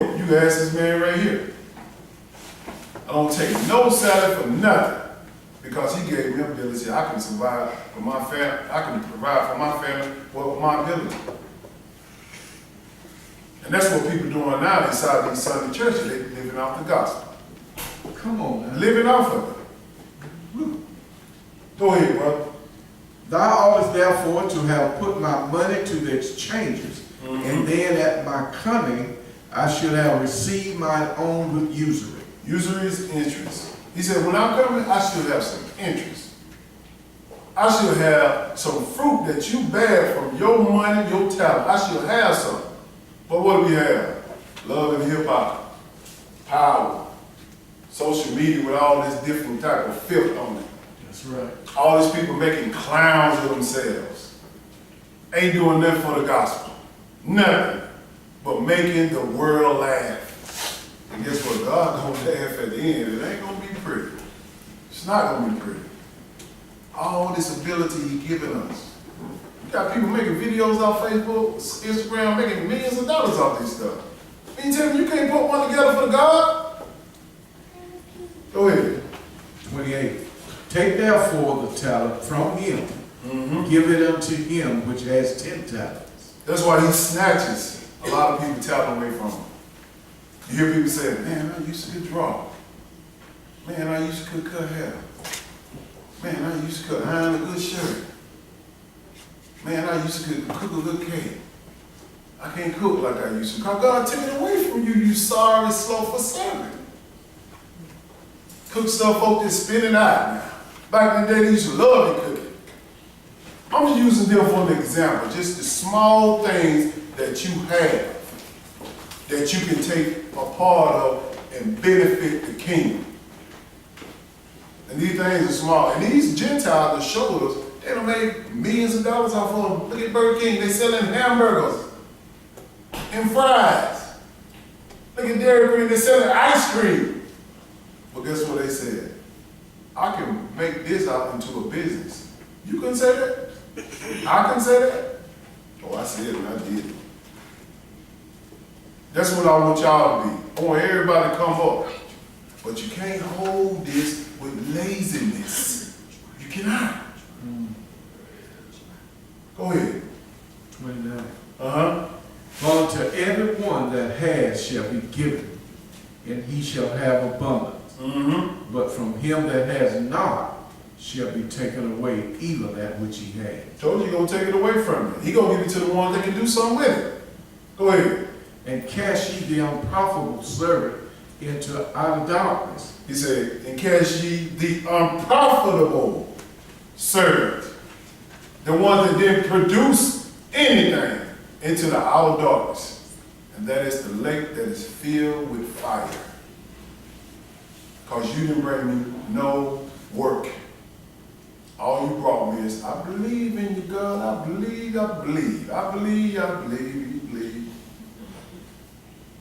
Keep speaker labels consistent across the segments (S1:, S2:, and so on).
S1: You ask this man right here. I don't take no salary for nothing because he gave me ability. I can survive for my family. I can provide for my family with my ability. And that's what people doing now inside these Sunday churches. They living off the gospel.
S2: Come on, man.
S1: Living off of it. Go ahead, brother.
S2: Thou oughtest therefore to have put my money to the exchangers, and then at my coming I should have received mine own with usury.
S1: Usury is interest. He said, when I'm coming, I should have some interest. I should have some fruit that you bear from your money, your talent. I should have some. But what do we have? Love and hip hop, power, social media with all this different type of filth on it.
S2: That's right.
S1: All these people making clowns of themselves. Ain't doing nothing for the gospel. Nothing. But making the world laugh. And guess what? God gonna laugh at the end. It ain't gonna be pretty. It's not gonna be pretty. All this ability He given us. You got people making videos off Facebook, Instagram, making millions of dollars off this stuff. And you tell me you can't put one together for God? Go ahead.
S2: 28. Take therefore the talent from him, give it unto him which has 10 talents.
S1: That's why He snatches a lot of people talent away from Him. You hear people say, man, I used to could draw. Man, I used to could cut hair. Man, I used to could iron a good shirt. Man, I used to could cook a good cake. I can't cook like I used to. Because God took it away from you, you sorry, slothful servant. Cook stuff folk just spinning out now. Back in the day, they used to love the cooking. I'm just using them for an example, just the small things that you have that you can take a part of and benefit the kingdom. And these things are small. And these Gentiles that showed us, they done made millions of dollars off of them. Look at Burger King, they selling hamburgers and fries. Look at Dairy Queen, they selling ice cream. But guess what they said? I can make this out into a business. You couldn't say that? I can say that? Oh, I said it and I did it. That's what I want y'all to be. I want everybody to come up. But you can't hold this with laziness. You cannot. Go ahead.
S2: 29.
S1: Uh-huh.
S2: Unto every one that has shall be given, and he shall have abundance. But from him that has not shall be taken away even that which he had.
S1: Told you He gonna take it away from you. He gonna give it to the ones that can do something with it. Go ahead.
S2: And cast ye the unprofitable servant into outer darkness.
S1: He said, and cast ye the unprofitable servant, the one that didn't produce anything, into the outer darkness. And that is the lake that is filled with fire. Because you didn't bring me no work. All you brought me is, I believe in you, God. I believe, I believe. I believe, I believe, you believe.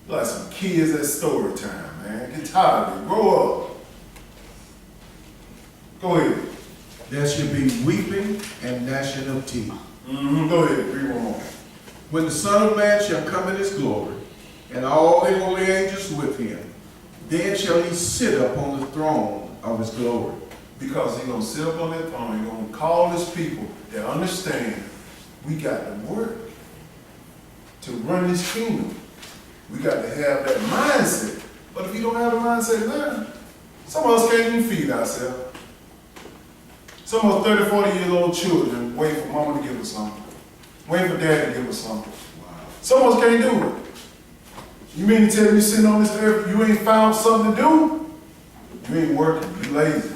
S1: Like some kids at story time, man. Get tired of it. Grow up. Go ahead.
S2: There shall be weeping and gnashing of teeth.
S1: Go ahead. Read one more.
S2: When the Son of Man shall come in his glory, and all the holy angels with him, then shall he sit upon the throne of his glory.
S1: Because He's going to sit up on that throne. He's going to call His people that understand we got to work to run this kingdom. We got to have that mindset. But if you don't have the mindset, man, some of us can't even feed ourselves. Some of us 30, 40-year-old children wait for mama to give us something. Wait for dad to give us something. Some of us can't do it. You mean to tell me you sitting on this earth, you ain't found something to do? You ain't working, you lazy.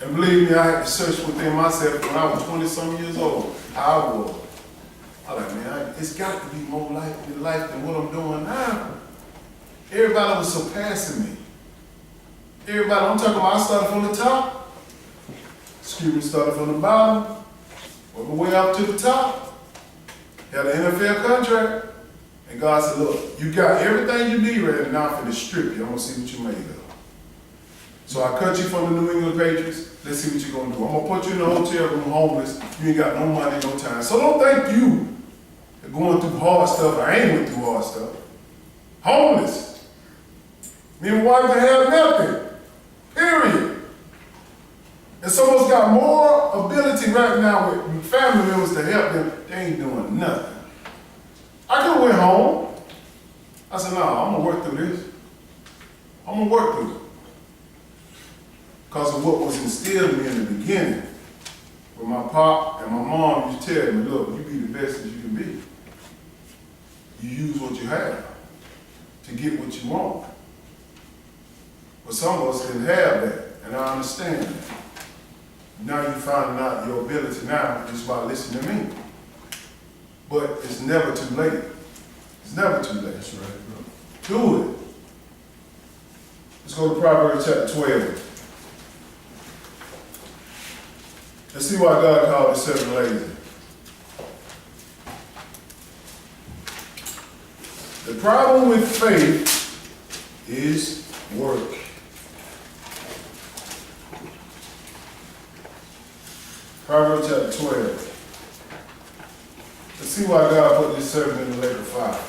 S1: And believe me, I had to search within myself when I was 20-some years old, how I was. I was like, man, it's got to be more life than what I'm doing now. Everybody was surpassing me. Everybody, I'm talking about, I started from the top. Excuse me, started from the bottom. Worked my way up to the top. Had an NFL contract. And God said, look, you got everything you need right now for the strip you. I'm going to see what you made of. So I cut you from the New England Patriots. Let's see what you're going to do. I'm going to put you in a hotel room homeless. You ain't got no money, no time. So don't think you going through hard stuff. I ain't went through hard stuff. Homeless. Me and my wife didn't have nothing. Period. And some of us got more ability right now with family members to help them. They ain't doing nothing. I could have went home. I said, no, I'm gonna work through this. I'm gonna work through it. Because of what was instilled in me in the beginning. When my pop and my mom used to tell me, look, you be the best that you can be. You use what you have to get what you want. But some of us didn't have that, and I understand that. Now you're finding out your ability now just by listening to me. But it's never too late. It's never too late.
S2: That's right, bro.
S1: Do it. Let's go to Proverbs chapter 12. Let's see why God called the servant lazy. The problem with faith is work. Proverbs chapter 12. Let's see why God put this servant in the lake of fire.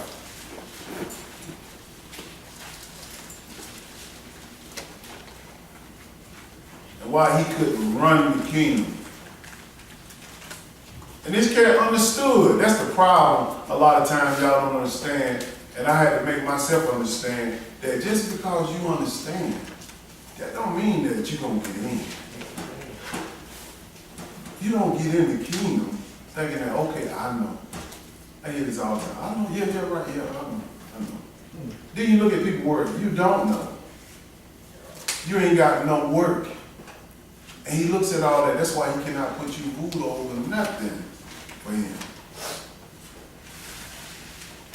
S1: And why he couldn't run the kingdom. And this cat understood. That's the problem. A lot of times y'all don't understand. And I had to make myself understand that just because you understand, that don't mean that you're going to get in. You don't get in the kingdom thinking that, okay, I know. I hear this all the time. I know, yeah, right, yeah, I know. Then you look at people work, you don't know. You ain't got no work. And he looks at all that. That's why he cannot put you food over nothing for him.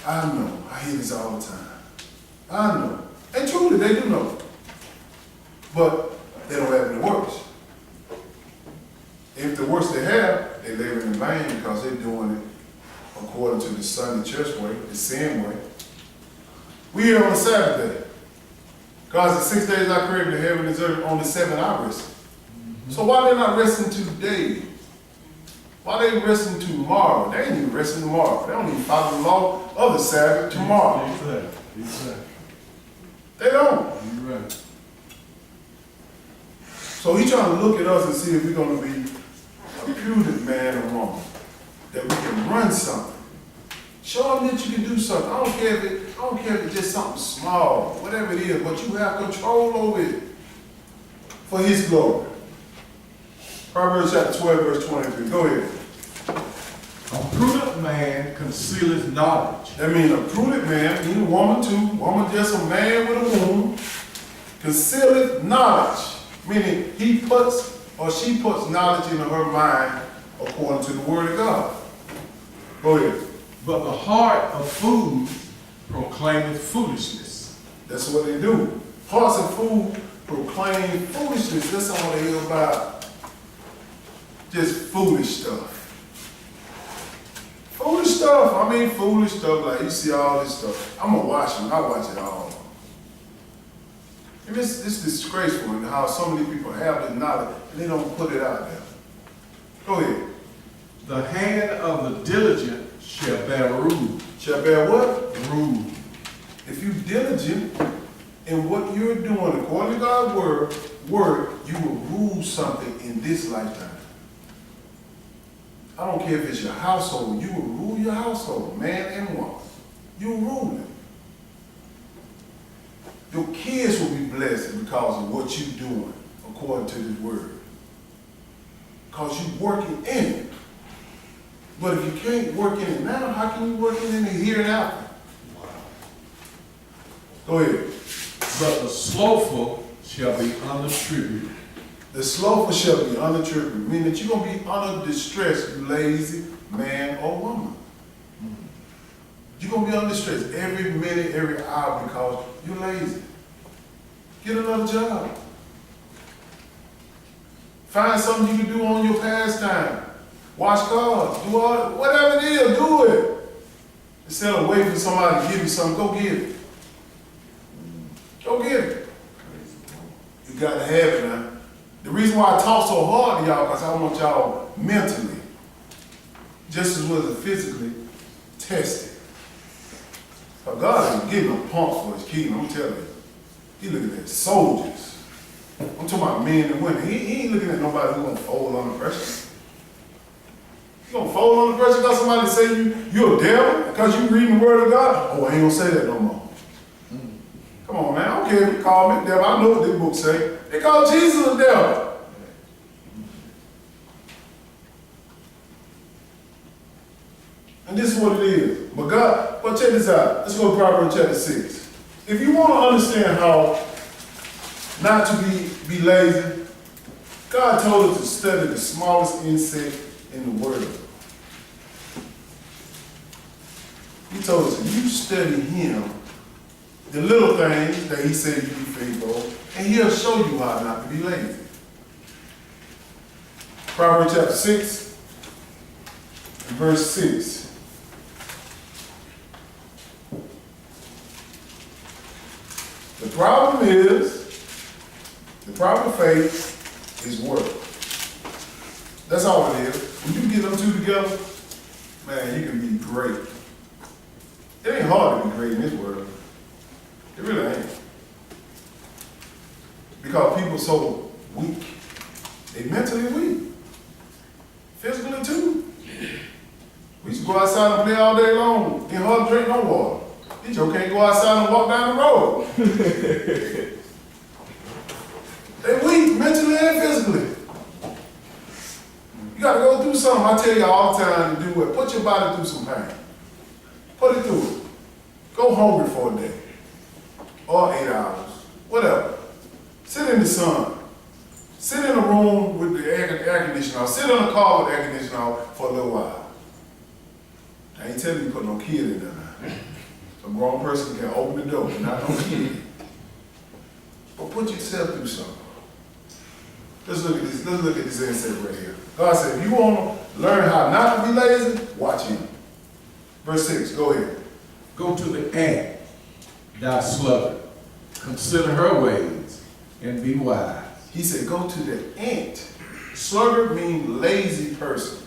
S1: I know. I hear this all the time. I know. And truly, they do know. But they don't have any works. If the works they have, they labor in vain because they're doing it according to the Sunday church way, the sin way. We here on the Sabbath day. God said, 6 days I created the heaven and earth, on the 7th I rested. So why they not resting today? Why they resting tomorrow? They ain't even resting tomorrow. They don't even follow the law of the Sabbath tomorrow.
S2: Exactly.
S1: They don't.
S2: You're right.
S1: So he's trying to look at us and see if we're going to be a prudent man or woman, that we can run something. Show them that you can do something. I don't care if it's just something small, whatever it is, but you have control over it for his glory. Proverbs chapter 12, verse 23. Go ahead.
S2: A prudent man concealeth knowledge.
S1: That means a prudent man, meaning a woman too, woman just a man with a womb, concealeth knowledge. Meaning he puts or she puts knowledge into her mind according to the word of God. Go ahead.
S2: But the heart of fools proclaimeth foolishness.
S1: That's what they do. Hearts of fools proclaim foolishness. That's all they hear about. Just foolish stuff. Foolish stuff. I mean foolish stuff. Like you see all this stuff. I'm gonna watch them. I watch it all. And it's disgraceful in how so many people have the knowledge and they don't put it out there. Go ahead.
S2: The hand of the diligent shall bear rule.
S1: Shall bear what?
S2: Rule.
S1: If you diligent in what you're doing according to God's word, you will rule something in this lifetime. I don't care if it's your household, you will rule your household, man and woman. You will rule it. Your kids will be blessed because of what you're doing according to this word. Because you're working in it. But if you can't work in it now, how can you work in it here and after? Go ahead.
S2: But the slothful shall be under tribute.
S1: The slothful shall be under tribute, meaning that you're going to be under distress, you lazy man or woman. You're going to be under distress every minute, every hour because you're lazy. Get another job. Find something you can do on your pastime. Watch cars. Do all, whatever it is, do it. Instead of waiting for somebody to give you something, go get it. Go get it. You got to have it now. The reason why I talk so hard to y'all, because I want y'all mentally, just as well as physically, tested. But God ain't getting no pumps for his kingdom, I'm telling you. He looking at soldiers. I'm talking about men and women. He ain't looking at nobody who's gonna fold under pressure. You gonna fold under pressure because somebody say you're a devil because you reading the word of God? Oh, I ain't gonna say that no more. Come on, man. I don't care if you call me a devil. I know what this book say. They call Jesus a devil. And this is what it is. But God, but check this out. Let's go to Proverbs chapter 6. If you want to understand how not to be lazy, God told us to study the smallest insect in the world. He told us, if you study him, the little things that he said you be faithful, and he'll show you how not to be lazy. Proverbs chapter 6 and verse 6. The problem of faith is work. That's all it is. When you get them two together, man, you can be great. It ain't hard to be great in this world. It really ain't. Because people are so weak. They mentally weak. Physically too. We used to go outside and play all day long. Get hard to drink no water. These Joe can't go outside and walk down the road. They weak mentally and physically. You gotta go through something. I tell you all the time to do what? Put your body through some pain. Put it through it. Go hungry for a day. Or 8 hours. Whatever. Sit in the sun. Sit in a room with the air conditioner off. Sit in a car with the air conditioner off for a little while. I ain't telling you to put no kid in there now. A grown person can open the door, but not no kid. But put yourself through something. Let's look at this. Let's look at this insect right here. God said, if you want to learn how not to be lazy, watch him. Verse 6, go ahead.
S2: Go to the ant, thou sluggard. Consider her ways and be wise.
S1: He said, go to the ant. Sluggard means lazy person.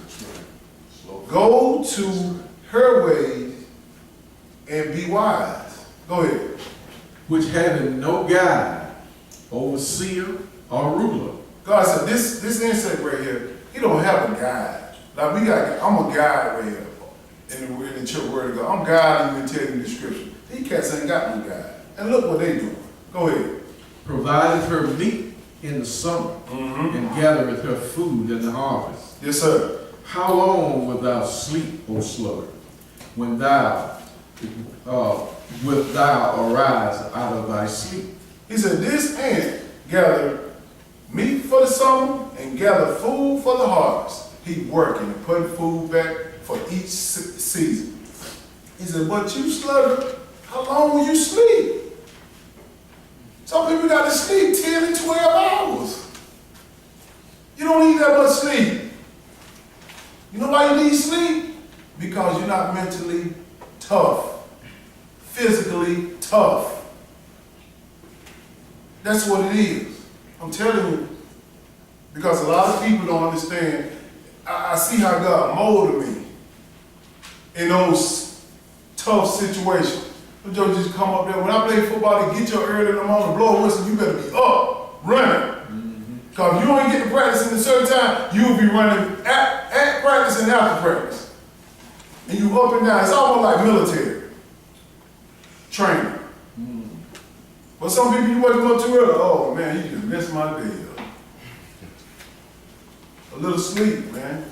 S1: Go to her ways and be wise. Go ahead.
S2: Which having no guide, overseer, or ruler.
S1: God said, this insect right here, he don't have a guide. Like I'm a guide right here in the church word of God. I'm guiding you and telling you the scripture. These cats ain't got no guide. And look what they doing. Go ahead.
S2: Provided her meat in the summer, and gathereth her food in the harvest.
S1: Yes, sir.
S2: How long wilt thou sleep, O sluggard, when wilt thou arise out of thy sleep?
S1: He said, this ant gather meat for the summer and gather food for the harvest. He working and putting food back for each season. He said, but you sluggard, how long will you sleep? Some people got to sleep 10 and 12 hours. You don't need that much sleep. You know why you need sleep? Because you're not mentally tough, physically tough. That's what it is. I'm telling you. Because a lot of people don't understand. I see how God molded me in those tough situations. Joe just come up there. When I play football, they get you early in the morning, blow a whistle, you better be up, running. Because if you don't get to practice in a certain time, you'll be running at practice and after practice. And you up and down. It's almost like military training. But some people, you wake them up too early. Oh, man, you just messed my day up. A little sleep, man.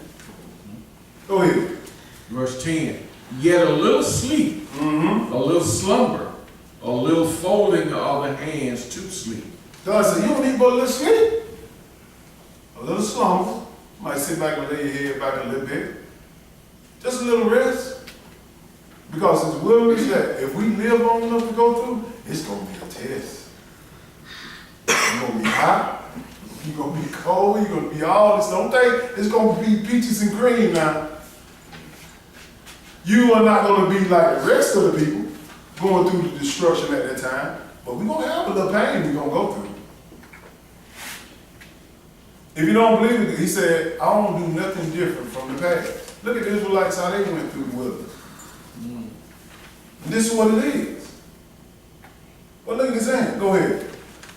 S1: Go ahead.
S2: Verse 10. Yet a little sleep, a little slumber, a little folding of the hands to sleep.
S1: God said, you don't need but a little sleep. A little slumber. Might sit back and lay your head back a little bit. Just a little rest. Because it's wilderness that if we live long enough to go through, it's going to be a test. You're going to be hot. You're going to be cold. You're going to be all this. Don't think it's going to be peaches and cream now. You are not going to be like the rest of the people going through the destruction at that time. But we're going to have a little pain we're going to go through. If you don't believe it, he said, I don't do nothing different from the past. Look at the Israelites, how they went through the wilderness. And this is what it is. Well, look at this hand. Go ahead.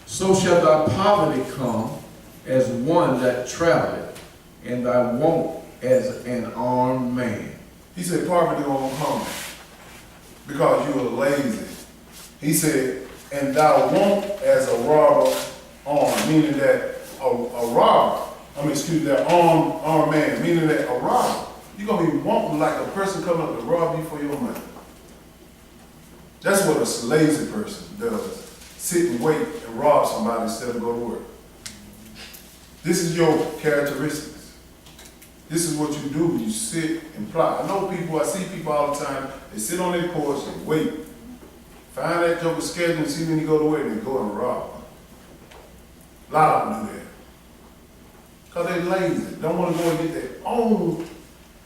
S2: So shall thy poverty come as one that traveleth, and thy want as an armed man.
S1: He said poverty gonna come because you are lazy. He said, and thou want as a robber armed, meaning that a robber, that armed man, meaning that a robber, you're gonna be wanting like a person coming up to rob you for your money. That's what a lazy person does. Sit and wait and rob somebody instead of go to work. This is your characteristics. This is what you do. You sit and plot. I see people all the time, they sit on their porch and wait. Find that joker schedule and see when you go to work and they go and rob. A lot of them do that. Because they're lazy. Don't want to go and get their own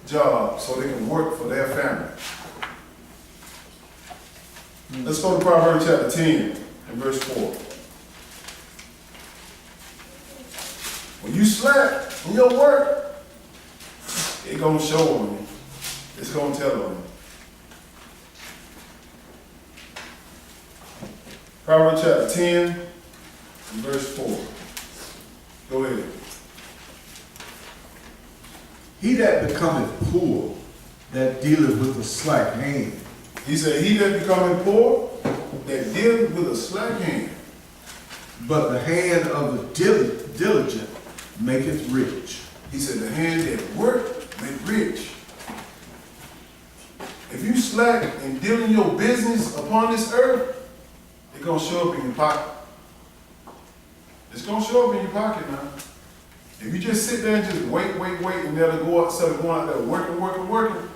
S1: job so they can work for their family. Let's go to Proverbs chapter 10 and verse 4. When you slack in your work, it's going to show on you. It's going to tell on you. Proverbs chapter 10 and verse 4. Go ahead.
S2: He that becometh poor, that dealeth with a slack hand.
S1: He said, he that becometh poor, that dealeth with a slack hand.
S2: But the hand of the diligent maketh rich.
S1: He said, the hand that work make rich. If you slack in dealing your business upon this earth, it's going to show up in your pocket. It's going to show up in your pocket now. If you just sit there and just wait, and let it go out, instead of going out there working,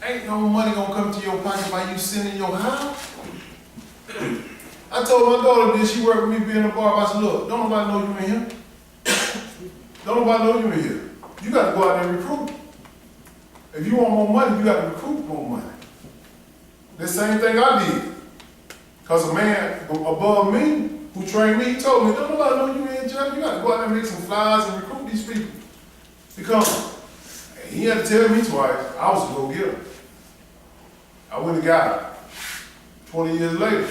S1: ain't no money going to come to your pocket while you sitting in your house. I told my daughter this, she worked with me being a barber. I said, look, don't nobody know you in here. Don't nobody know you in here. You got to go out there and recruit. If you want more money, you got to recruit more money. The same thing I did. Because a man above me, who trained me, he told me, don't nobody know you in here, Jeff. You got to go out there and make some flyers and recruit these people. Because he had to tell me twice, I was a go-getter. I went and got it. 20 years later,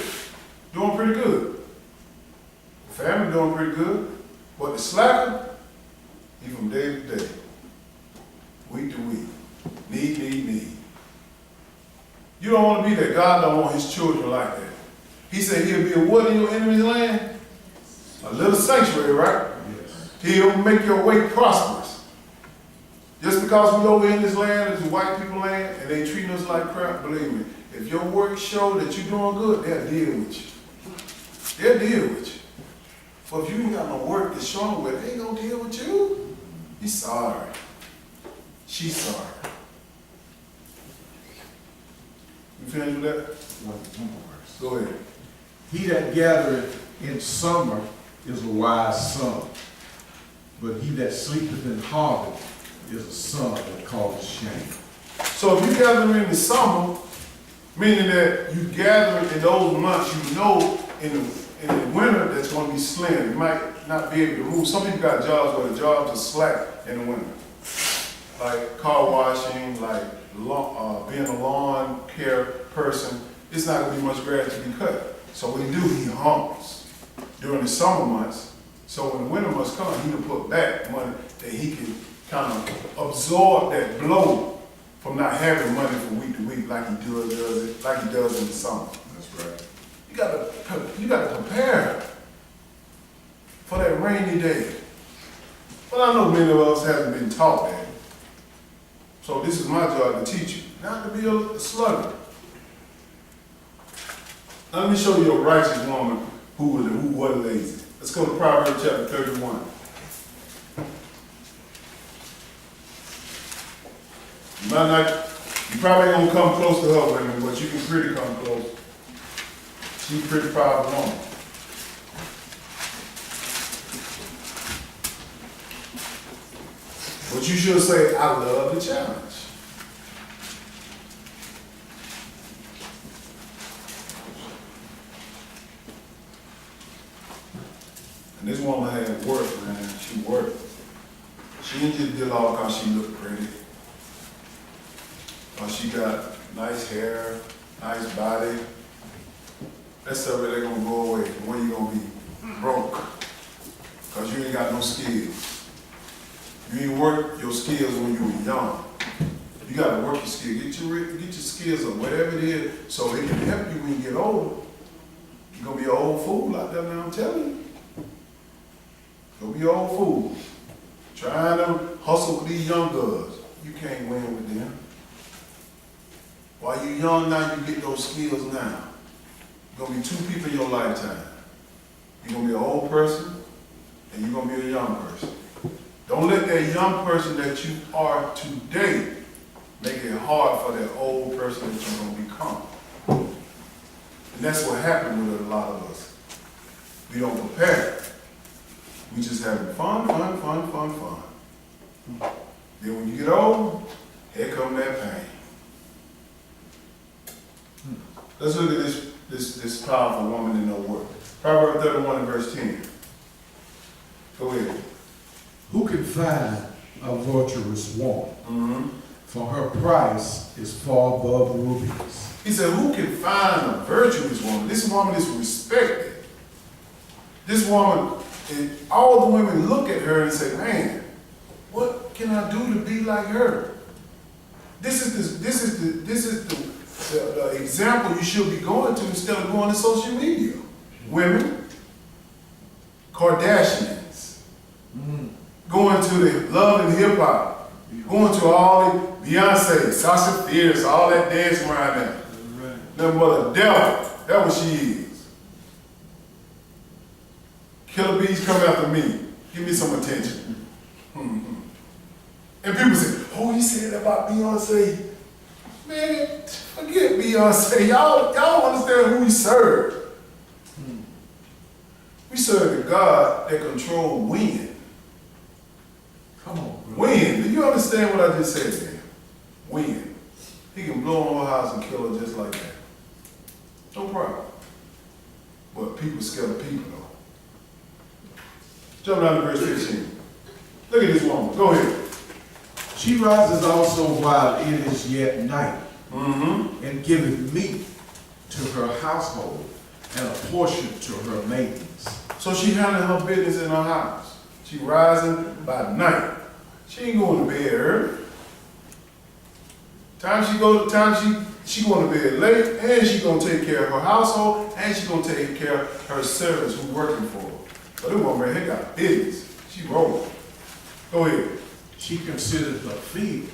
S1: doing pretty good. The family doing pretty good. But the slacker, he from day to day, week to week, need. You don't want to be that. God don't want his children like that. He said he'll be a what in your enemy's land? A little sanctuary, right?
S2: Yes.
S1: He'll make your way prosperous. Just because we over in this land, it's a white people land, and they treating us like crap, believe me, if your work show that you're doing good, they'll deal with you. They'll deal with you. But if you ain't got no work that's showing with, they ain't gonna deal with you. He's sorry. She's sorry. You finished with that?
S2: One more verse.
S1: Go ahead.
S2: He that gathereth in summer is a wise son, but he that sleepeth in harvest is a son that causeth shame.
S1: So if you gather in the summer, meaning that you gather in those months, you know in the winter that's going to be slim. You might not be able to move. Some people got jobs where the jobs are slack in the winter. Like car washing, like being a lawn care person. It's not going to be much grass to be cut. So what he do, he humps during the summer months. So when the winter months come, he can put back money that he can kind of absorb that blow from not having money from week to week like he does in the summer.
S2: That's right.
S1: You got to prepare for that rainy day. But I know many of us haven't been taught that. So this is my job to teach you, not to be a sluggard. Now let me show you a righteous woman who wasn't lazy. Let's go to Proverbs chapter 31. You probably ain't gonna come close to her women, but you can pretty come close. She's a pretty powerful woman. But you should say, I love the challenge. And this woman had work, man. She worked. She didn't just did all because she looked pretty. Or she got nice hair, nice body. That stuff really gonna go away. When you gonna be broke, cause you ain't got no skills. You ain't work your skills when you were young. You gotta work your skills. Get your skills up, whatever it is, so it can help you when you get older. You're gonna be an old fool out there now, I'm telling you. You're gonna be an old fool. Trying to hustle with these young girls. You can't win with them. While you're young now, you get those skills now. You're gonna be two people in your lifetime. You're gonna be an old person, and you're gonna be a young person. Don't let that young person that you are today make it hard for that old person that you're gonna become. And that's what happened with a lot of us. We don't prepare. We just having fun. Then when you get old, here come that pain. Let's look at this powerful woman in her work. Proverbs 31 and verse 10. Go ahead.
S2: Who can find a virtuous woman?
S1: Mm-hmm.
S2: For her price is far above rubies.
S1: He said, who can find a virtuous woman? This woman is respected. This woman, and all the women look at her and say, man, what can I do to be like her? This is the example you should be going to instead of going to social media. Women, Kardashians, going to the love and hip hop, going to all the Beyonce, Sasha Fierce, all that dancing around there. Nothing but a devil. That's what she is. Killer bees come after me. Give me some attention. And people say, oh, you said that about Beyonce. Man, forget Beyonce. Y'all understand who we serve. We serve the God that controls wind.
S2: Come on, bro.
S1: Wind. Do you understand what I just said there? Wind. He can blow on her house and kill her just like that. No problem. But people scared of people though. Jump down to verse 15. Look at this woman. Go ahead.
S2: She rises also while it is yet night, and giveth meat to her household, and a portion to her maidens.
S1: So she handling her business in her house. She rising by night. She ain't going to bed early. She going to bed late, and she gonna take care of her household, and she gonna take care of her servants who working for her. But this woman right here got business. She rolling. Go ahead.
S2: She considered her field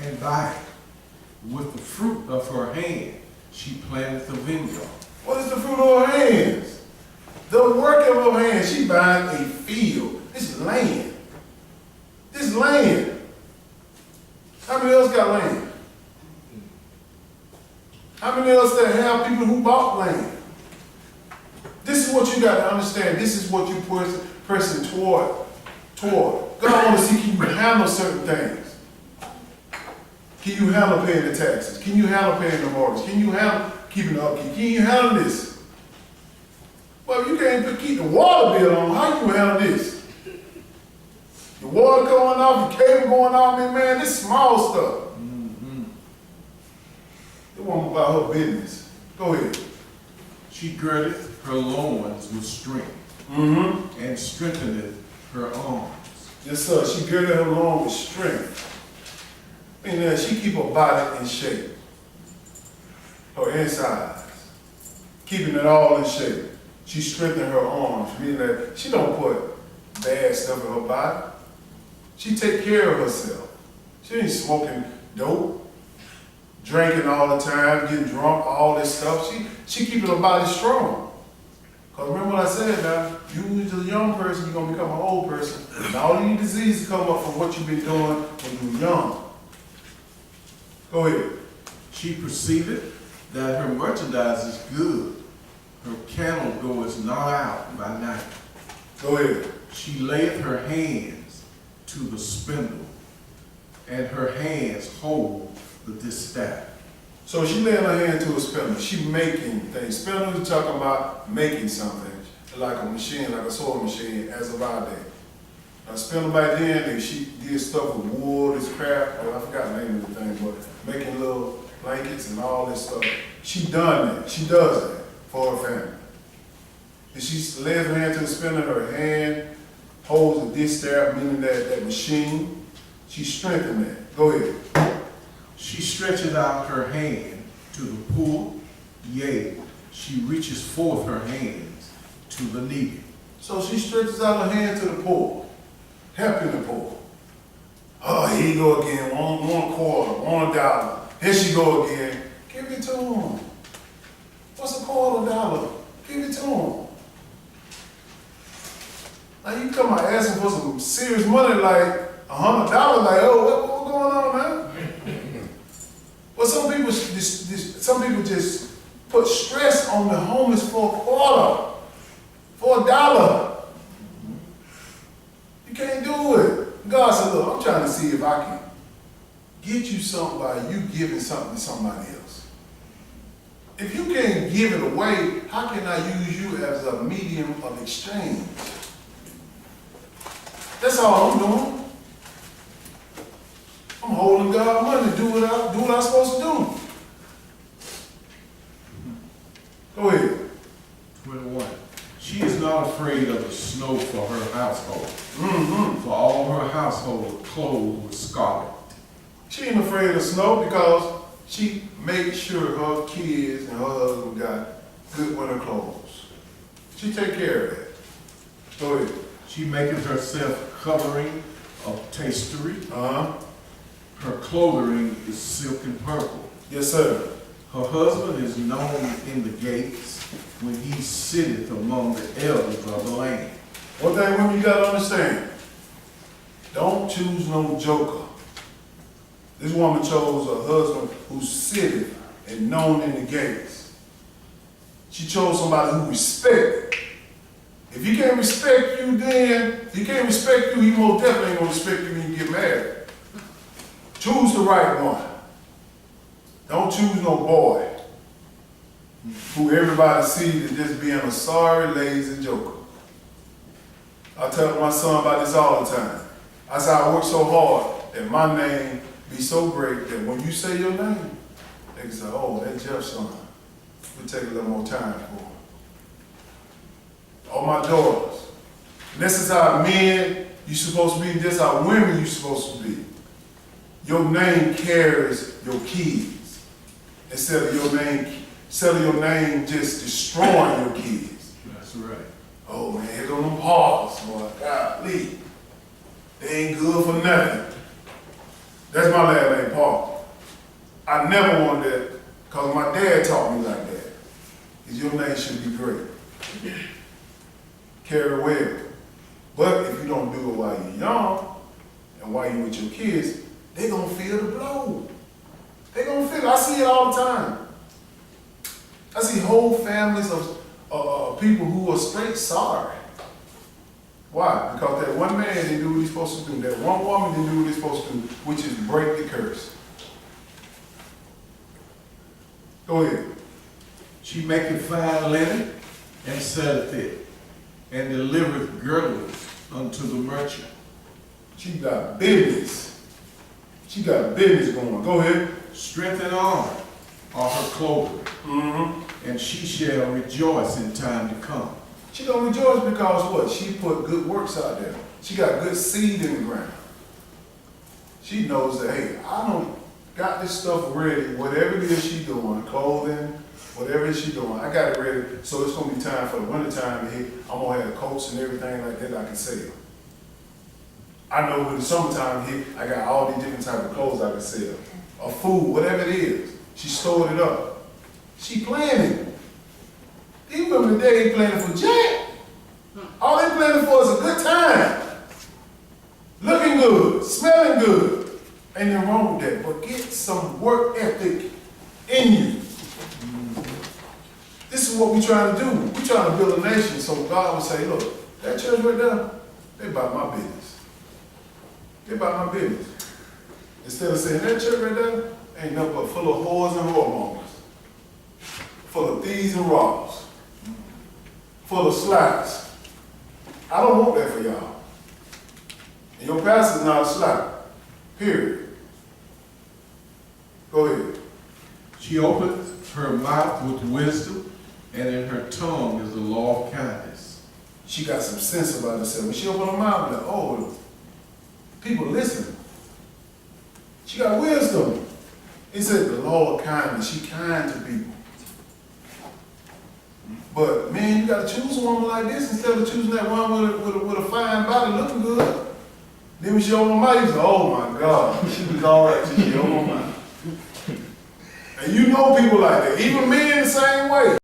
S2: and buy it. With the fruit of her hand, she planteth a vineyard.
S1: What is the fruit of her hands? The work of her hands. She buying a field. This land. This land. How many else got land? How many else that have people who bought land? This is what you got to understand. This is what you pressing toward. God wants to see, can you handle certain things? Can you handle paying the taxes? Can you handle paying the mortgage? Can you handle keeping the upkeep? Can you handle this? Well, if you can't keep the water bill on, how you handle this? The water going off, the cable going off, man, this small stuff. The woman about her business. Go ahead.
S2: She girdeth her loins with strength, and strengtheneth her arms.
S1: Yes, sir. She girded her loins with strength. And she keep her body in shape. Her insides. Keeping it all in shape. She strengthened her arms, meaning that she don't put bad stuff in her body. She take care of herself. She ain't smoking dope, drinking all the time, getting drunk, all this stuff. She keeping her body strong. Because remember what I said now, you as a young person, you're going to become an old person. And all these diseases come up from what you've been doing when you were young. Go ahead.
S2: She perceiveth that her merchandise is good. Her candle goeth not out by night.
S1: Go ahead.
S2: She layeth her hands to the spindle, and her hands hold the distaff.
S1: So she laying her hand to a spindle. She making things. Spindle is talking about making something, like a machine, like a sewing machine, as of our day. A spindle back then, she did stuff with wood, this crap. I forgot the name of the thing, but making little blankets and all this stuff. She done that. She does that for her family. And she lays her hand to the spindle, her hand holds a distaff, meaning that machine. She strengthened that. Go ahead.
S2: She stretches out her hand to the poor, yea, she reaches forth her hands to the needy.
S1: So she stretches out her hand to the poor, helping the poor. Oh, here you go again, one quarter, $1. Here she go again. Give it to him. What's a $1/4? Give it to him. Now you come out asking for some serious money like $100, like, oh, what's going on, man? But some people just put stress on the homeless for $1, for $1. You can't do it. God said, look, I'm trying to see if I can get you something by you giving something to somebody else. If you can't give it away, how can I use you as a medium of exchange? That's all I'm doing. I'm holding God money to do what I'm supposed to do. Go ahead.
S2: 21. She is not afraid of the snow for her household,
S1: Mm-hmm.
S2: for all her household clothed with scarlet.
S1: She ain't afraid of snow because she made sure her kids and her husband got good winter clothes. She take care of that. Go ahead.
S2: She maketh herself covering of tapestry.
S1: Uh-huh.
S2: Her clothing is silken purple.
S1: Yes, sir.
S2: Her husband is known in the gates when he sitteth among the elders of the land.
S1: One thing women you gotta understand, don't choose no joker. This woman chose a husband who's sitting and known in the gates. She chose somebody who respected. If he can't respect you then, if he can't respect you, he most definitely ain't gonna respect you when you get married. Choose the right one. Don't choose no boy who everybody sees as just being a sorry, lazy joker. I tell my son about this all the time. I say I work so hard that my name be so great that when you say your name, they can say, oh, that's Jeff's son. We'll take a little more time for him. All my daughters. And this is how men you supposed to be, this is how women you supposed to be. Your name carries your kids. Instead of your name just destroying your kids.
S2: That's right.
S1: Oh man, here go them paws, boy. Golly. They ain't good for nothing. That's my last name, Paul. I never wanted that because my dad taught me like that. Is your name should be great. Carry well. But if you don't do it while you're young and while you're with your kids, they're going to feel the blow. They're going to feel it. I see it all the time. I see whole families of people who are straight sorry. Why? Because that one man didn't do what he's supposed to do. That one woman didn't do what he's supposed to do, which is break the curse. Go ahead.
S2: She maketh fine linen and selleth it, and delivereth girdles unto the merchant.
S1: She got business. She got business going. Go ahead.
S2: Strength and honor are her clothing,
S1: Mm-hmm.
S2: and she shall rejoice in time to come.
S1: She gonna rejoice because what? She put good works out there. She got good seed in the ground. She knows that, hey, I don't got this stuff ready, whatever it is she doing, clothing, whatever it is she doing, I got it ready, so it's gonna be time for the winter time to hit. I'm gonna have coats and everything like that I can sell. I know when the summertime hit, I got all these different types of clothes I can sell. Or food, whatever it is. She stored it up. She planning. These women today ain't planning for jack. All they planning for is a good time. Looking good, smelling good. Ain't nothing wrong with that, but get some work ethic in you. This is what we trying to do. We trying to build a nation so God will say, look, that church right there, they about my business. They about my business. Instead of saying that church right there ain't nothing but full of whores and whoremongers, full of thieves and robbers, full of slacks. I don't want that for y'all. And your pastor's not a slack. Period. Go ahead.
S2: She opens her mouth with wisdom, and in her tongue is the law of kindness.
S1: She got some sense about herself. When she open her mouth, like, oh, people listen. She got wisdom. It said the law of kindness. She kind to people. But man, you gotta choose a woman like this instead of choosing that one with a fine body looking good. Then when she open her mouth, you say, oh my God, she was all right till she opened her mouth. And you know people like that. Even men the same way.